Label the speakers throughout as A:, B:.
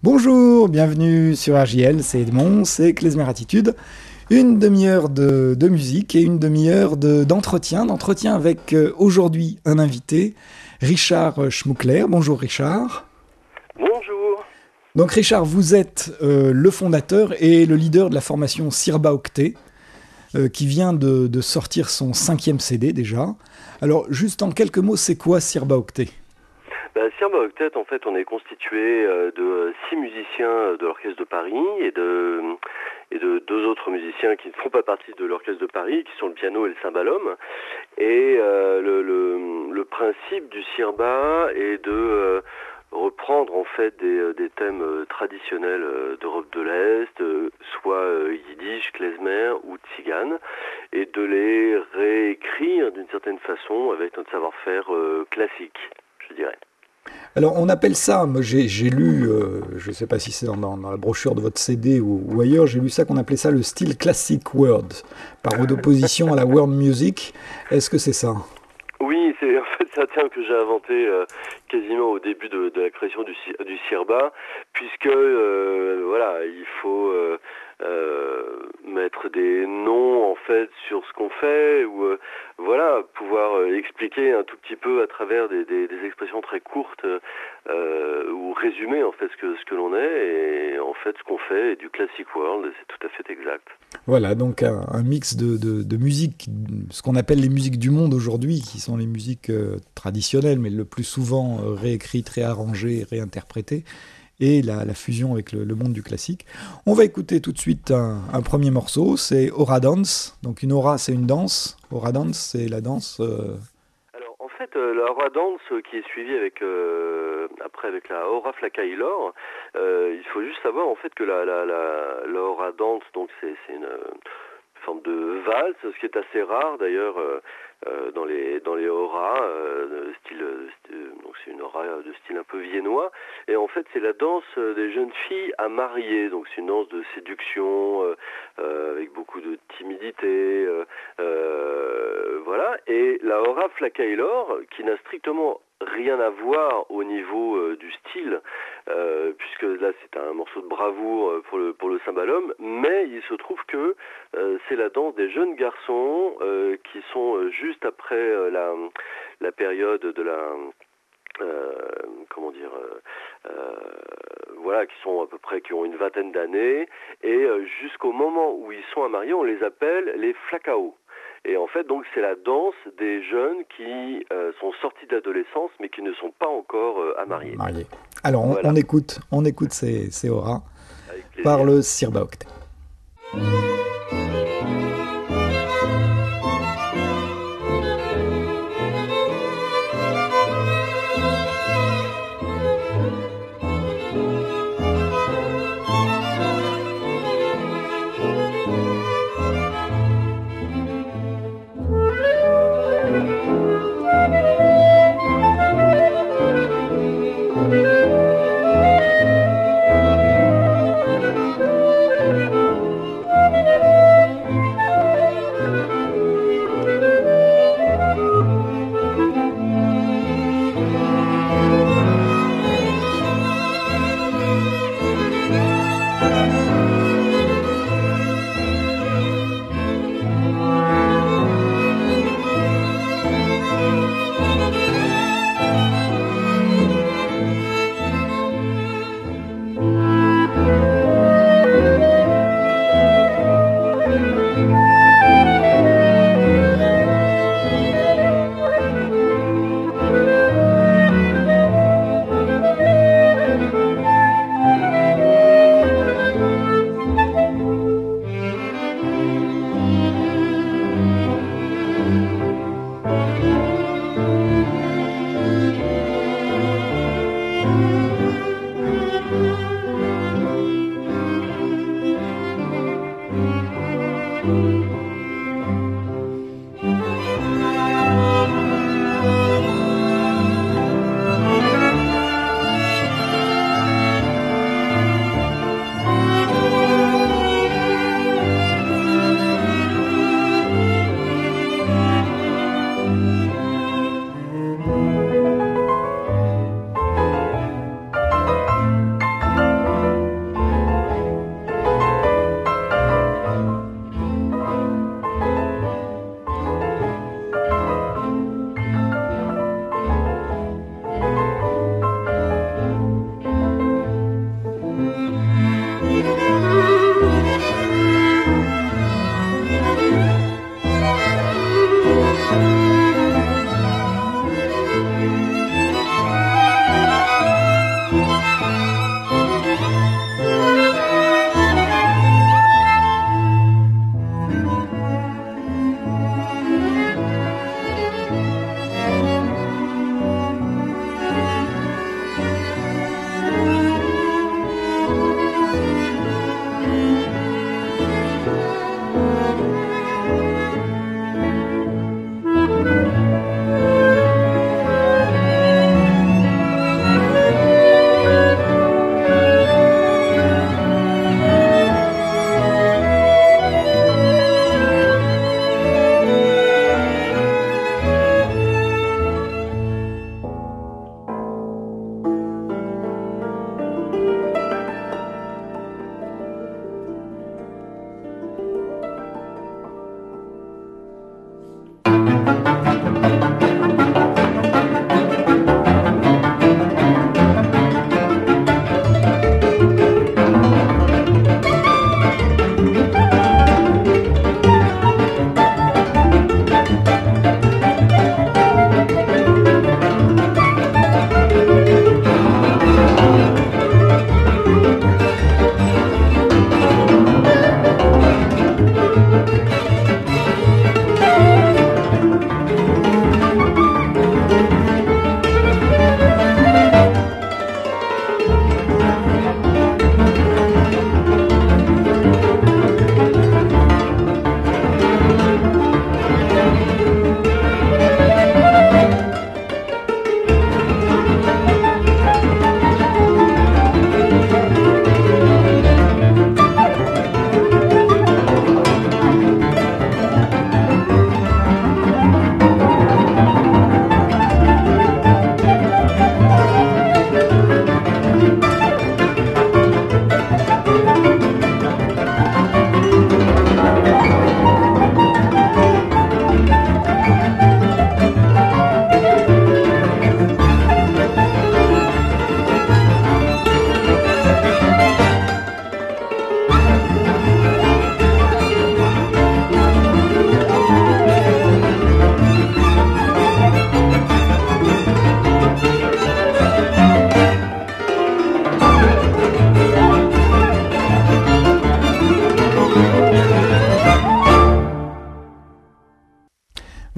A: Bonjour, bienvenue sur RJL, c'est Edmond, c'est Klezmer Attitude. Une demi-heure de musique et une demi-heure d'entretien avec aujourd'hui un invité, Richard Schmuckler. Bonjour Richard.
B: Bonjour.
A: Donc Richard, vous êtes le fondateur et le leader de la formation Sirba Octet, qui vient de sortir son 5e CD déjà. Alors juste en quelques mots, c'est quoi Sirba Octet ?
B: Sirba Octet, en fait, on est constitué de 6 musiciens de l'Orchestre de Paris et de 2 autres musiciens qui ne font pas partie de l'Orchestre de Paris, qui sont le piano et le cymbalum. Et le principe du Sirba est de reprendre en fait des thèmes traditionnels d'Europe de l'Est, soit yiddish, klezmer ou tzigane, et de les réécrire d'une certaine façon avec notre savoir-faire classique, je dirais.
A: Alors on appelle ça, moi j'ai lu, je ne sais pas si c'est dans la brochure de votre CD ou ailleurs, j'ai lu ça qu'on appelait ça le style classic world, par opposition à la world music. Est-ce que c'est ça ?
B: Oui, c'est un terme que j'ai inventé quasiment au début de la création du Sirba, puisque voilà, il faut mettre des noms en fait sur ce qu'on fait ou voilà, pouvoir expliquer un tout petit peu à travers des expressions très courtes ou résumer en fait ce que l'on est, et en fait ce qu'on fait est du classic world, et c'est tout à fait exact.
A: Voilà, donc un mix de musiques, ce qu'on appelle les musiques du monde aujourd'hui, qui sont les musiques traditionnelles, mais le plus souvent réécrites, réarrangées, réinterprétées, et la fusion avec le monde du classique. On va écouter tout de suite un premier morceau, c'est Aura Dance. Donc une aura, c'est une danse. Aura Dance, c'est la danse...
B: Alors en fait, la Aura Dance qui est suivie après avec la Aura Flacailor, il faut juste savoir en fait que la Aura Dance, donc c'est une forme de valse, ce qui est assez rare d'ailleurs dans les auras, donc c'est une aura de style un peu viennois, et en fait c'est la danse des jeunes filles à marier, donc c'est une danse de séduction avec beaucoup de timidité, voilà, et la aura Flacailor, qui n'a strictement rien à voir au niveau du style, puisque là c'est un morceau de bravoure pour le cymbalum, mais il se trouve que c'est la danse des jeunes garçons qui sont juste après la période de la comment dire voilà, qui sont à peu près, qui ont une vingtaine d'années, et jusqu'au moment où ils sont à marier, on les appelle les flacao. Et en fait, donc, c'est la danse des jeunes qui sont sortis de l'adolescence, mais qui ne sont pas encore à marier.
A: mariée. Alors
B: Voilà.
A: on écoute ces auras
B: Avec
A: par
B: plaisir.
A: le Sirba Octet.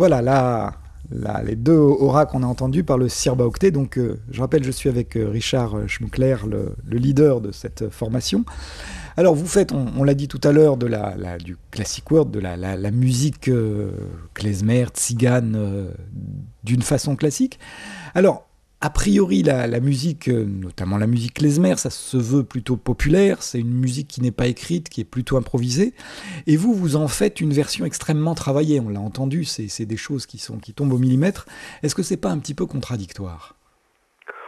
A: Voilà, les deux auras qu'on a entendues par le Sirba Octet. Donc, je rappelle, je suis avec Richard Schmuckler, le leader de cette formation. Alors, vous faites, on l'a dit tout à l'heure, du classic world, de la musique klezmer, tzigane, d'une façon classique. Alors, a priori, la musique, notamment la musique klezmer, ça se veut plutôt populaire. C'est une musique qui n'est pas écrite, qui est plutôt improvisée. Et vous, vous en faites une version extrêmement travaillée. On l'a entendu, c'est des choses qui tombent au millimètre. Est-ce que c'est pas un petit peu contradictoire ?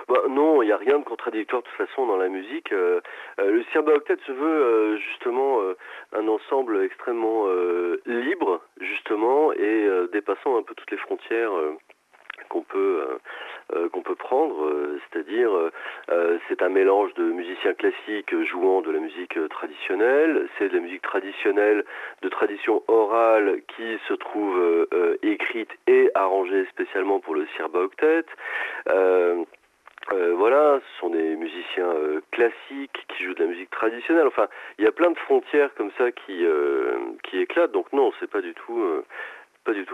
B: Bah, non, il n'y a rien de contradictoire de toute façon dans la musique. Le Sirba Octet se veut justement un ensemble extrêmement libre, justement, et dépassant un peu toutes les frontières qu'on peut prendre, c'est-à-dire c'est un mélange de musiciens classiques jouant de la musique traditionnelle, c'est de la musique traditionnelle de tradition orale qui se trouve écrite et arrangée spécialement pour le Sirba Octet. Voilà, ce sont des musiciens classiques qui jouent de la musique traditionnelle. Enfin, il y a plein de frontières comme ça qui éclatent. Donc non, c'est pas du tout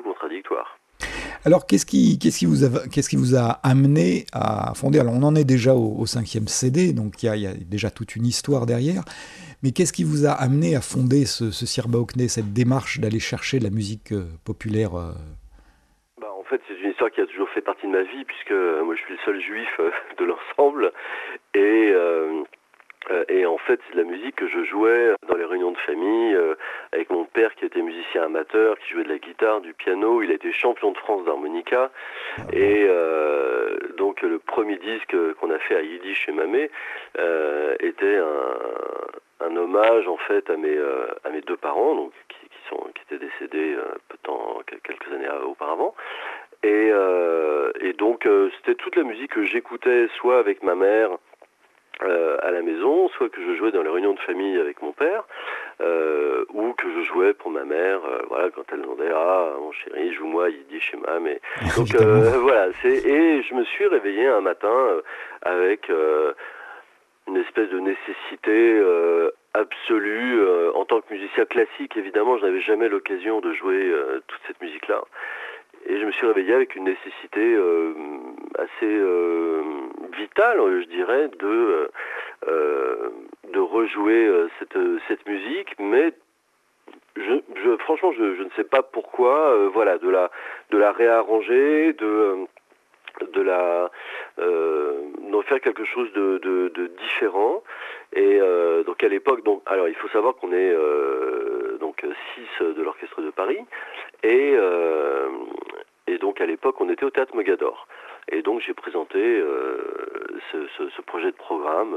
B: contradictoire.
A: Alors, qu'est-ce qui vous a amené à fonder? Alors, on en est déjà au cinquième CD, donc il y a déjà toute une histoire derrière. Mais qu'est-ce qui vous a amené à fonder ce Sirba Octet, cette démarche d'aller chercher de la musique populaire
B: Bah, en fait, c'est une histoire qui a toujours fait partie de ma vie, puisque moi je suis le seul juif de l'ensemble. Et, et en fait, c'est de la musique que je jouais dans les réunions de famille, avec mon père qui était musicien amateur, qui jouait de la guitare, du piano. Il a été champion de France d'harmonica. Et donc le premier disque qu'on a fait à Yiddish et Mamé était un hommage en fait à mes deux parents, donc qui étaient décédés peu de temps, quelques années auparavant. Et donc c'était toute la musique que j'écoutais soit avec ma mère à la maison, soit que je jouais dans les réunions de famille avec mon père, ou que je jouais pour ma mère, voilà, quand elle demandait mon chéri, joue-moi Yiddish et Mam. Et donc voilà, et je me suis réveillé un matin avec une espèce de nécessité absolue en tant que musicien classique. Évidemment, je n'avais jamais l'occasion de jouer toute cette musique-là. Et je me suis réveillé avec une nécessité assez vitale, je dirais, de rejouer cette musique, mais franchement, je ne sais pas pourquoi, voilà, de la réarranger, d'en faire quelque chose de différent. Et donc à l'époque, alors il faut savoir qu'on est donc 6 de l'Orchestre de Paris, et donc à l'époque on était au Théâtre Mogador. Et donc j'ai présenté ce projet de programme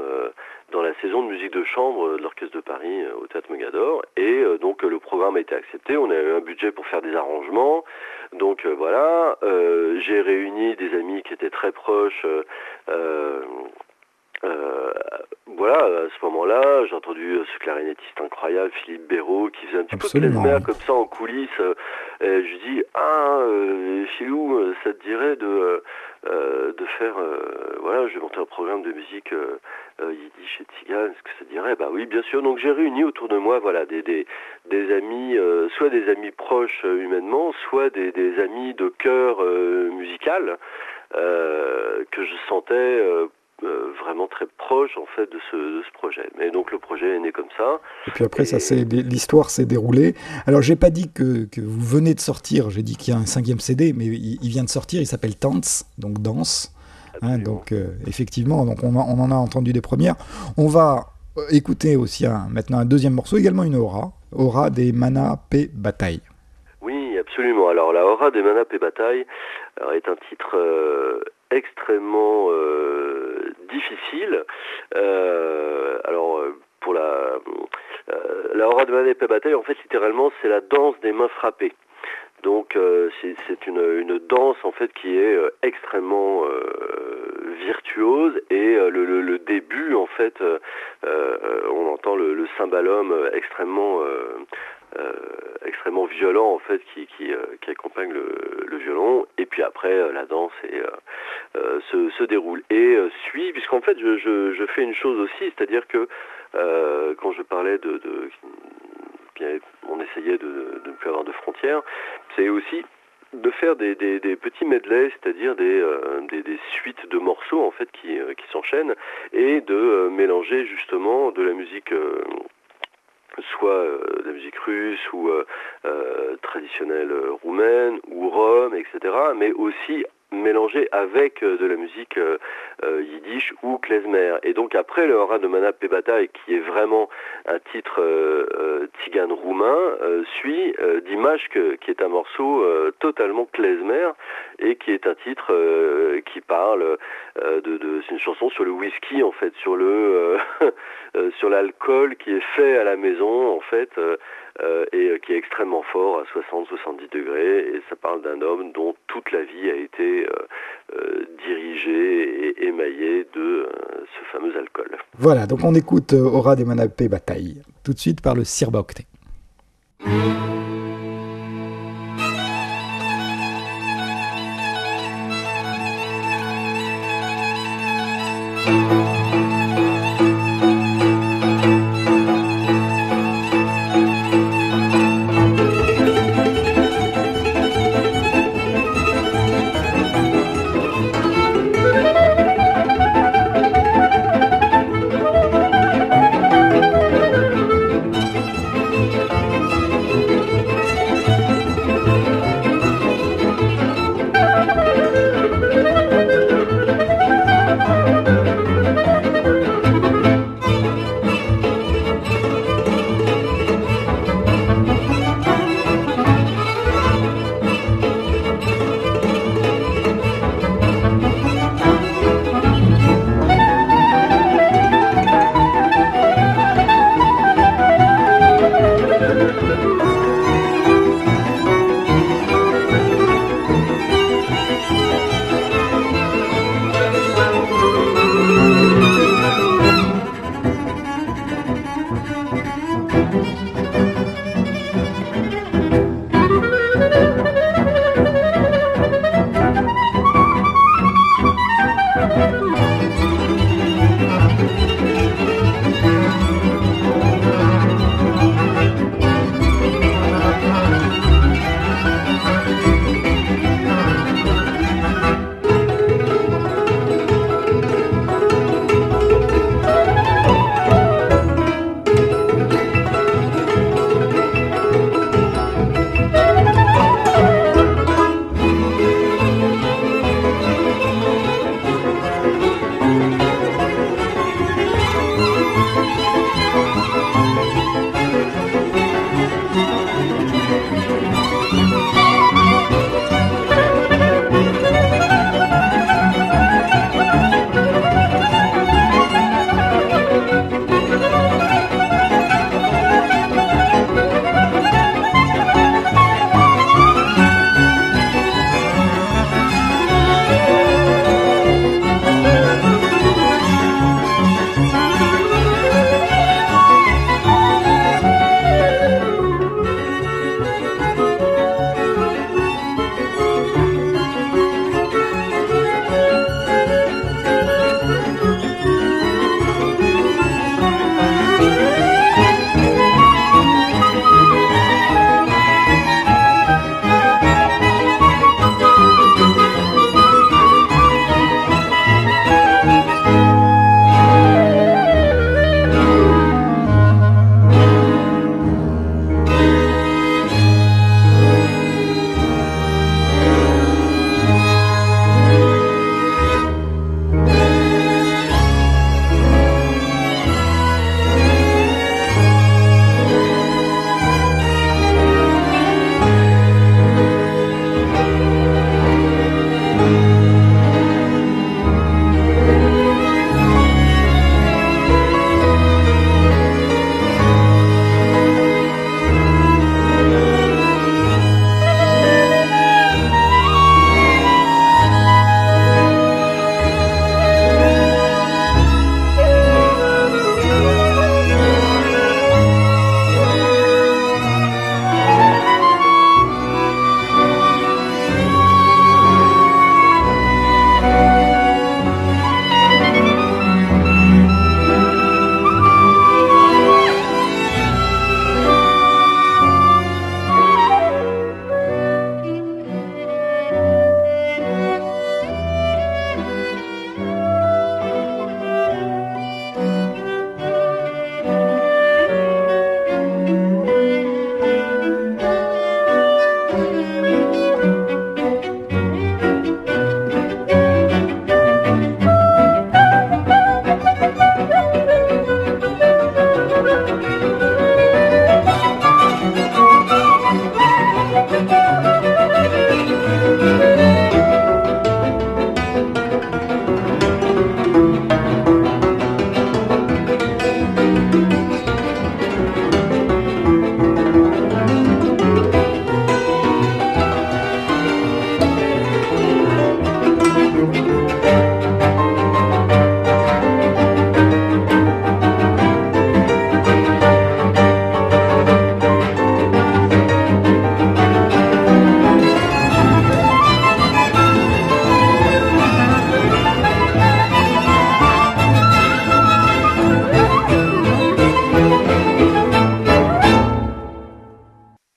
B: dans la saison de musique de chambre de l'Orchestre de Paris au Théâtre Mogador. Et donc le programme a été accepté, on a eu un budget pour faire des arrangements. Donc voilà, j'ai réuni des amis qui étaient très proches. Voilà, à ce moment-là, j'ai entendu ce clarinettiste incroyable, Philippe Béraud, qui faisait un petit peu de klezmer comme ça en coulisses. Et je lui dis, Philou, ça te dirait de faire, voilà, je vais monter un programme de musique yiddish et tzigane, est-ce que ça te dirait? Bah oui, bien sûr. Donc j'ai réuni autour de moi, voilà, des amis, soit des amis proches humainement, soit des amis de cœur musical, que je sentais vraiment très proche en fait de ce projet. Mais donc le projet est né comme ça.
A: Et puis après, l'histoire s'est déroulée. Alors j'ai pas dit que vous venez de sortir, j'ai dit qu'il y a un cinquième CD, mais il vient de sortir, il s'appelle Tanz, donc danse. Hein, donc effectivement, donc on en a entendu des premières. On va écouter aussi maintenant un deuxième morceau, également une aura des Mana P Bataille.
B: Oui, absolument. Alors la aura des Mana P Bataille est un titre extrêmement difficile. Alors pour la aura de Mana P Bataille, en fait littéralement c'est la danse des mains frappées. Donc c'est une danse en fait qui est extrêmement virtuose, et le début en fait on entend le cymbalum extrêmement violent en fait qui accompagne le violon, et puis après la danse se déroule et suit, puisqu'en fait je fais une chose aussi, c'est-à-dire que quand je parlais on essayait de ne plus avoir de frontières, c'est aussi de faire des petits medleys, c'est-à-dire des suites de morceaux en fait qui s'enchaînent, et de mélanger justement de la musique soit de la musique russe ou traditionnelle roumaine ou rome, etc., mais aussi mélangé avec de la musique yiddish ou klezmer. Et donc après le Hora de Mana Pe Bataille, qui est vraiment un titre tzigane roumain, suit Dimash, qui est un morceau totalement klezmer, et qui est un titre qui parle c'est une chanson sur le whisky en fait, sur le sur l'alcool qui est fait à la maison en fait, et qui est extrêmement fort à 60-70 degrés, et ça parle d'un homme dont toute la vie a été dirigée et émaillée de ce fameux alcool.
A: Voilà, donc on écoute Hora de Mana Pe Bataille, tout de suite par le Sirba Octet.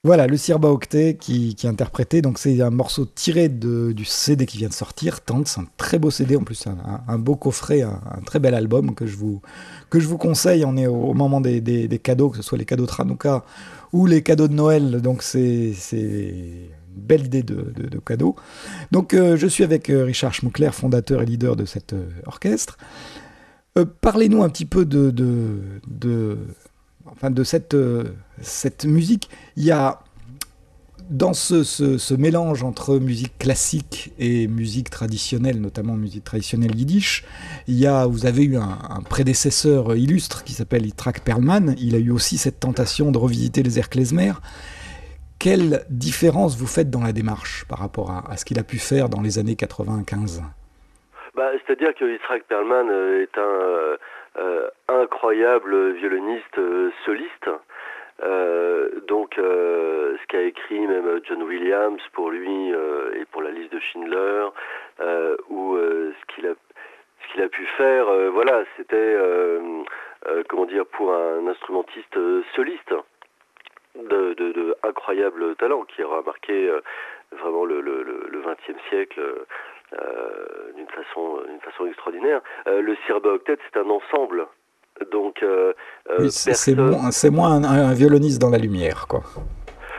A: Voilà, le Sirba Octet qui est interprété. Donc, c'est un morceau tiré du CD qui vient de sortir. Tante, c'est un très beau CD. En plus, un beau coffret, un très bel album que je vous conseille. On est au moment des cadeaux, que ce soit les cadeaux de Hanouka ou les cadeaux de Noël. Donc, c'est une belle idée de cadeau. Donc, je suis avec Richard Schmuckler, fondateur et leader de cet orchestre. Parlez-nous un petit peu de cette musique. Il y a dans ce mélange entre musique classique et musique traditionnelle, notamment musique traditionnelle yiddish, vous avez eu un prédécesseur illustre qui s'appelle Yitzhak Perlman. Il a eu aussi cette tentation de revisiter les airs klezmer. Quelle différence vous faites dans la démarche par rapport à ce qu'il a pu faire dans les années 95 ?
B: C'est-à-dire que Yitzhak Perlman est un incroyable violoniste soliste. Ce qu'a écrit même John Williams pour lui et pour la liste de Schindler, ou ce qu'il a pu faire, c'était pour un instrumentiste soliste de incroyable talent qui aura marqué vraiment le XXe siècle d'une façon extraordinaire. Le Sirba Octet, c'est un ensemble. Donc,
A: oui, c'est moins un violoniste dans la lumière, quoi.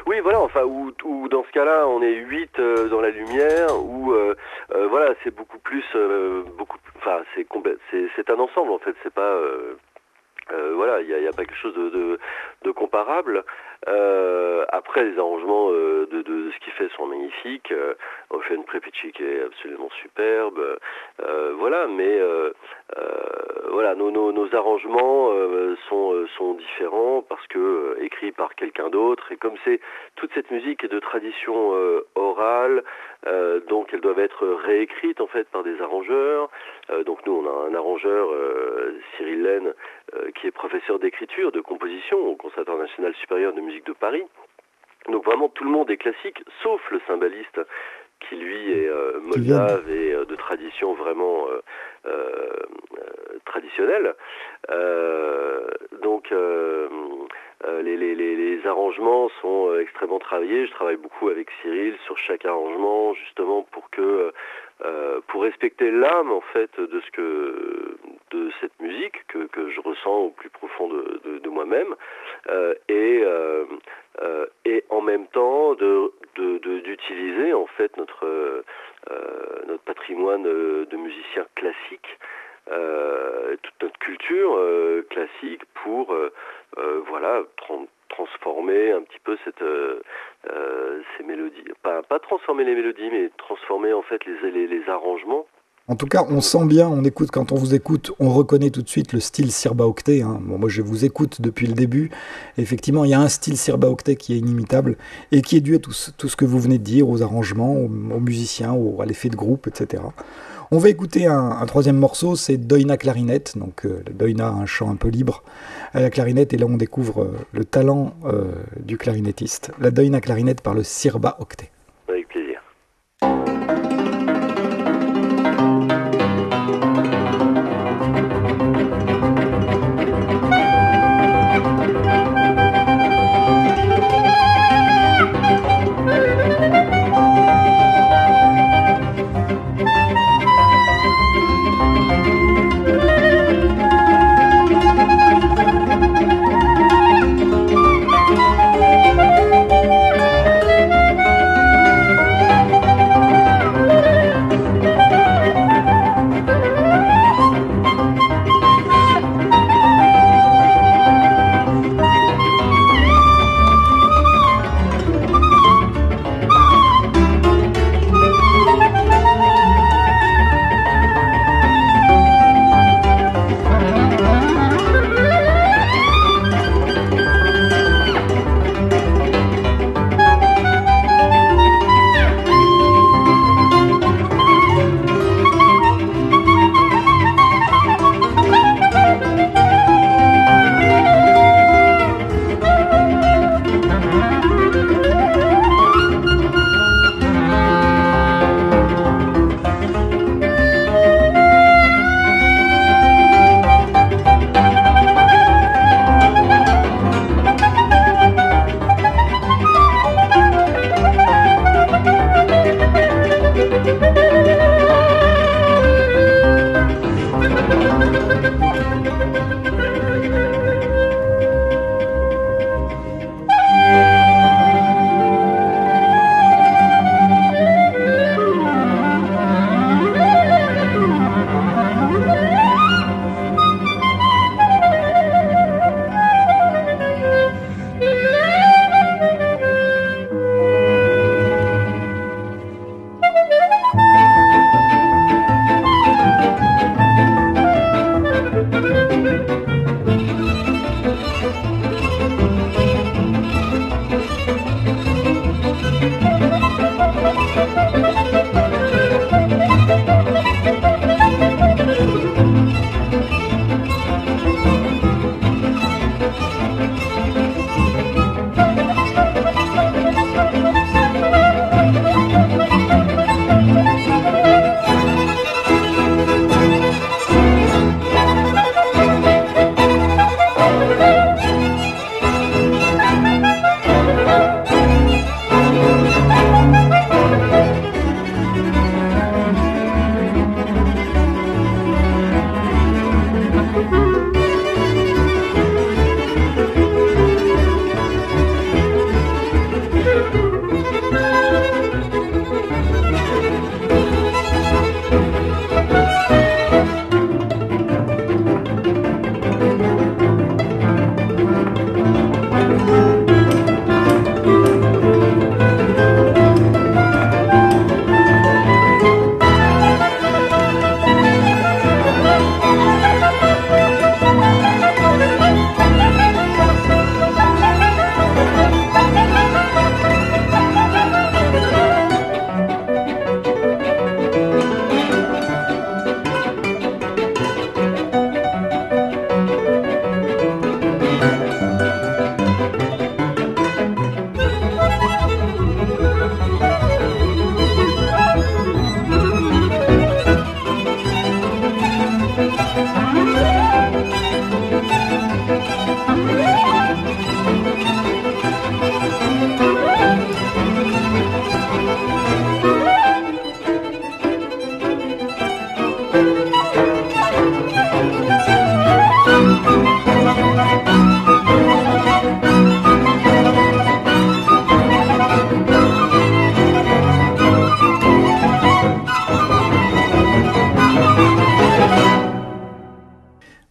B: Oui, voilà, ou dans ce cas-là, on est 8 dans la lumière, ou c'est beaucoup plus, c'est un ensemble en fait, c'est pas, il y a pas quelque chose de comparable. Après, les arrangements de ce qu'il fait sont magnifiques. On fait une Prepitchi qui est absolument superbe. Nos arrangements sont différents parce que écrits par quelqu'un d'autre. Et comme toute cette musique est de tradition orale, donc elles doivent être réécrites en fait par des arrangeurs. Donc nous, on a un arrangeur, Cyril Laine, qui est professeur d'écriture, de composition au Conservatoire national supérieur de musique de Paris. Donc vraiment tout le monde est classique, sauf le cymbaliste qui lui est moldave et de tradition vraiment traditionnelle. Les arrangements sont extrêmement travaillés. Je travaille beaucoup avec Cyril sur chaque arrangement, justement pour respecter l'âme en fait de cette musique que je ressens au plus profond de moi-même, et en même temps d'utiliser en fait notre patrimoine de musiciens classiques, toute notre culture classique pour transformer un petit peu ces mélodies. Pas transformer les mélodies, mais transformer en fait les arrangements.
A: En tout cas, on sent bien, quand on vous écoute, on reconnaît tout de suite le style Sirba Octet. Bon, moi, je vous écoute depuis le début. Effectivement, il y a un style Sirba Octet qui est inimitable et qui est dû à tout ce que vous venez de dire, aux arrangements, aux musiciens, à l'effet de groupe, etc. On va écouter un troisième morceau, c'est Doina clarinette. Donc, Doina a un chant un peu libre à la clarinette et là, on découvre le talent du clarinettiste. La Doina clarinette par le Sirba Octet.
B: Avec plaisir.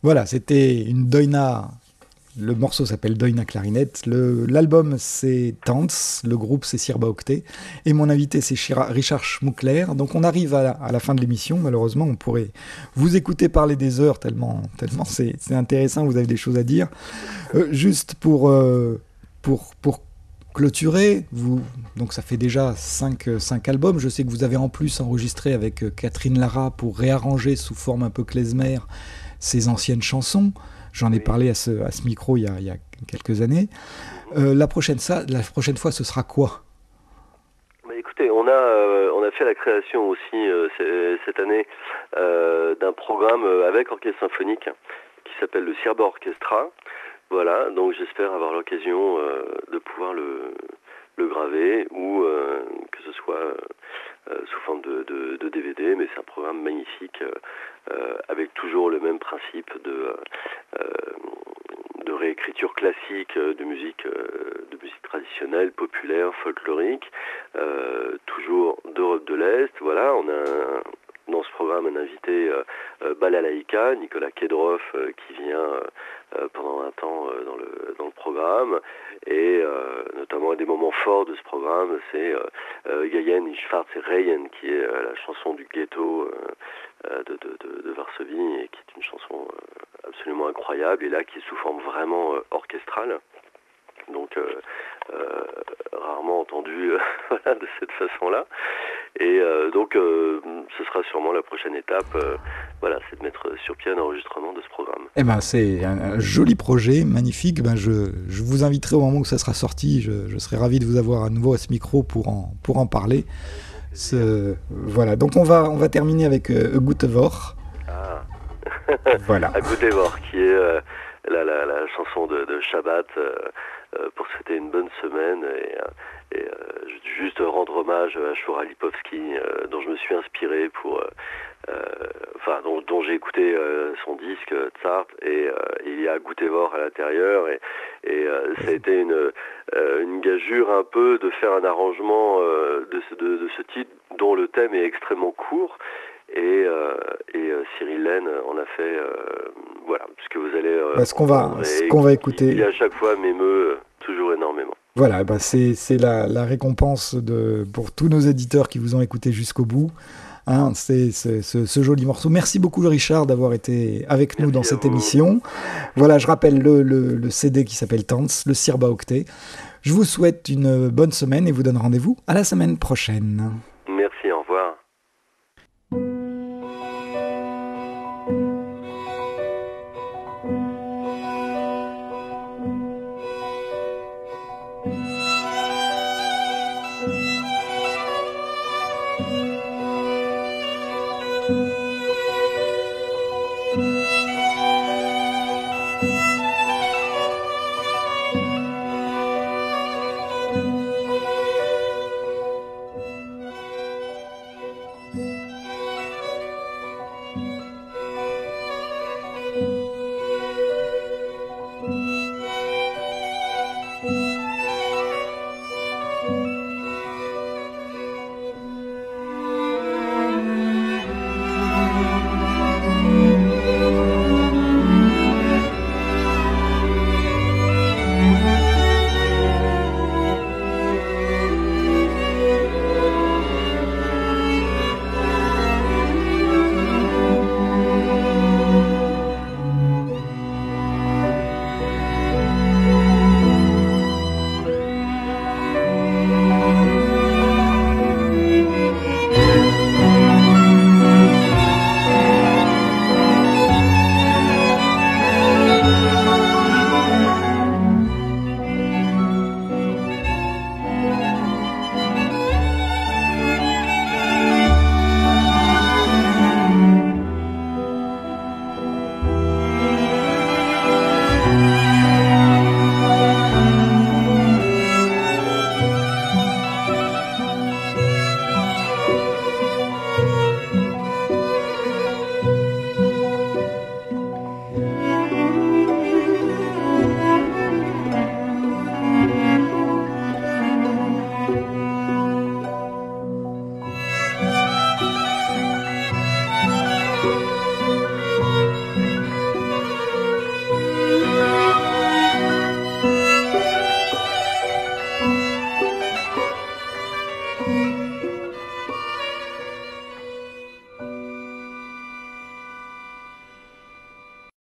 A: Voilà, c'était une doina. Le morceau s'appelle Doina Clarinette. L'album, c'est Tanz. Le groupe, c'est Sirba Octet. Et mon invité, c'est Richard Schmuckler. Donc, on arrive à la fin de l'émission. Malheureusement, on pourrait vous écouter parler des heures tellement c'est intéressant. Vous avez des choses à dire. Juste pour clôturer, donc ça fait déjà 5 albums. Je sais que vous avez en plus enregistré avec Catherine Lara pour réarranger sous forme un peu klezmer ses anciennes chansons. J'en ai parlé à ce micro il y a quelques années. La prochaine fois, ce sera quoi ?
B: Écoutez, on a fait la création aussi cette année d'un programme avec orchestre symphonique qui s'appelle le Sirba Orchestra. Voilà, donc j'espère avoir l'occasion de pouvoir le graver ou que ce soit sous forme de DVD, mais c'est un programme magnifique avec toujours le même principe de réécriture classique de musique traditionnelle, populaire, folklorique, toujours d'Europe de l'Est. Voilà, on a dans ce programme un invité balalaïka, Nicolas Kedrov, qui vient pendant un temps dans le programme, et notamment un des moments forts de ce programme, c'est Gayen Ishvart et Reyen, qui est la chanson du ghetto de Varsovie, et qui est une chanson absolument incroyable, et là qui est sous forme vraiment orchestrale. Donc rarement entendu voilà, de cette façon-là. Et donc ce sera sûrement la prochaine étape, voilà, c'est de mettre sur pied un enregistrement de ce programme.
A: Eh ben, c'est un joli projet, magnifique. Ben, je vous inviterai au moment où ça sera sorti. Je serai ravi de vous avoir à nouveau à ce micro pour en parler. Voilà, donc on va terminer avec Gutevor.
B: Ah.
A: Voilà.
B: Gutevor, qui est la chanson de Shabbat pour souhaiter une bonne semaine et juste rendre hommage à Shura Lipovski, dont je me suis inspiré dont j'ai écouté son disque Tsart, et il y a Gutevor à l'intérieur, et ça a été une gageure un peu de faire un arrangement de ce titre dont le thème est extrêmement court. Et Cyril Lehn en a fait, voilà, puisque vous allez
A: ce qu'on va écouter,
B: qui à chaque fois m'émeut toujours énormément.
A: Voilà, ben c'est la récompense pour tous nos éditeurs qui vous ont écouté jusqu'au bout. Hein, c'est ce joli morceau. Merci beaucoup Richard d'avoir été avec nous dans cette émission. Voilà, je rappelle le CD qui s'appelle Tanz, le Sirba Octet. Je vous souhaite une bonne semaine et vous donne rendez-vous à la semaine prochaine.